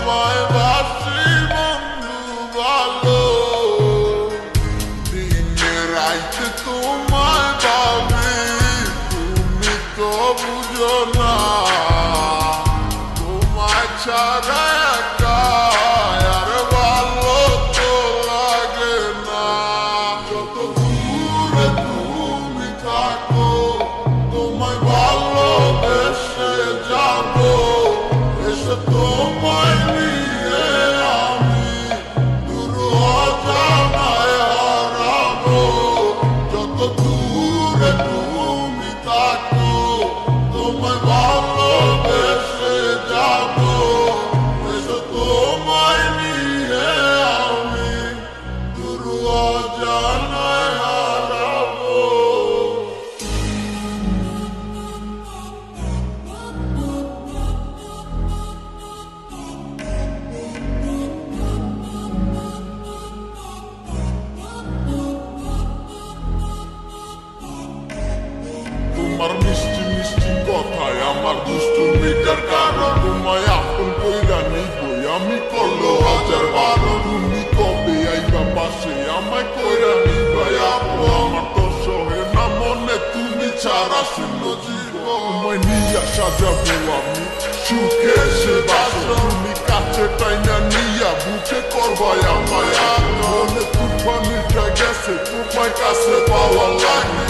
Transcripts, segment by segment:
তোমায় বাসি বন্ধু ভালো, দিনে রাইতে তোমায় ভাবি, তুমি তো বুঝো না তোমায় ছাড়া একা আর ভালো তো লাগে না। যত দূরে তুমি থাকো তোমায় ভালোবেসে যাবো, এসে তোমায় নিয়ে আমি দূর অজানায় হারাবো। যত দূরে তুমি থাকো তোমায় ভালোবেসে যাবো, এসে তোমায় নিয়ে আমি দূর অজানায় হারাবো। তোমার মিষ্টি মিষ্টি কথায় আমার দুষ্টুমিটার কারণ, তোমায় আপন কইরা নিবই আমি করলো হাজার বারো। তুমি কবে আইবা পাশে আমায় কইরা নিবাই আপন, আমার তো সহে না মনে তুমি ছাড়া শূন্য জীবন। তোমায় নিয়া সাজাবো আমি সুখে সে বাসর, তুমি কাছে টাইনা নিয়া বুকে করবাই আমায় আর মনে তুফানিটা গেছে তোমায় কাছে পাওয়া লাগে।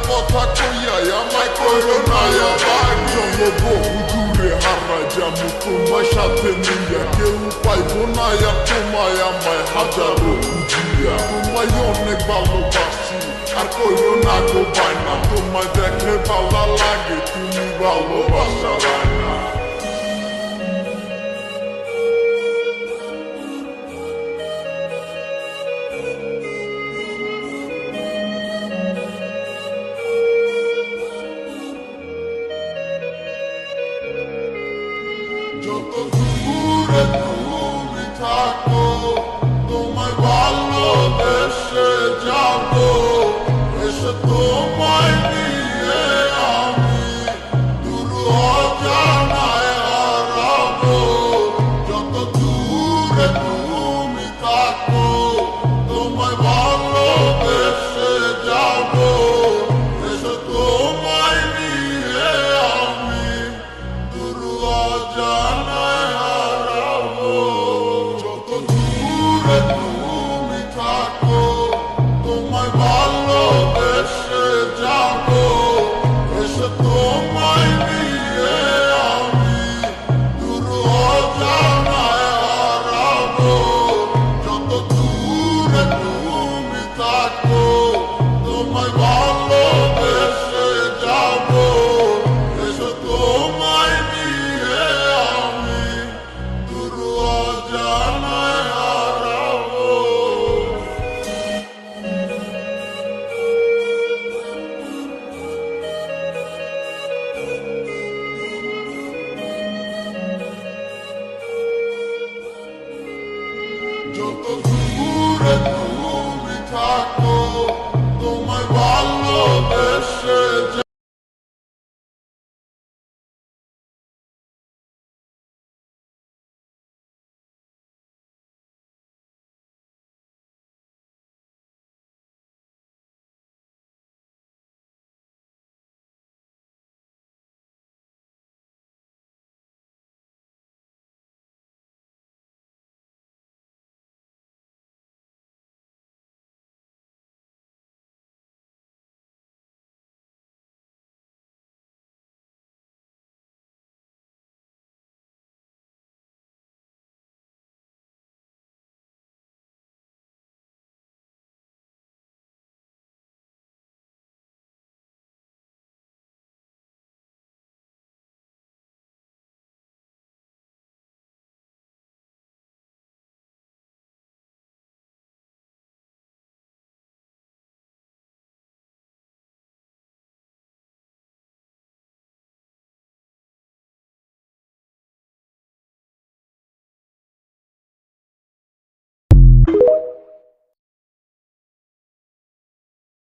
কথা কইয়াই আমায় কইরো না আবার, চলো বহু দূরে হারা যাবো তোমার সাথে নিয়া, কেউ পাইবো না আর তোমায় আমায় হাজারো খুঁজিয়া। তোমায় অনেক ভালোবাসি আর কইরো না গো বায়না, তোমায় দেখলে ভালো লাগে তুমি ভালোবাসা না। যত দূরে তুমি থাকো তোমায় ভালোবেসে যাবো, এসে তোমায় নিয়ে আমি দূর অজানায় হারাবো। যত দূরে তুমি থাকো তোমায় ভালোবেসে যাবো, এসে তোমায় নিয়ে আমি দূর অজানায় হারাবো। যত দূরে তুমি থাকো তোমায় ভালোবেসে যাবো, এসে তোমায় নিয়ে আমি দূর অজানায় হারাবো। যত দূরে তুমি থাকো তোমায় ভালোবেসে যাবো, এসে তোমায় নিয়ে আমি দূর অজানায় হারাবো। যত দূরে তুমি থাকো তোমায় ভালোবেসে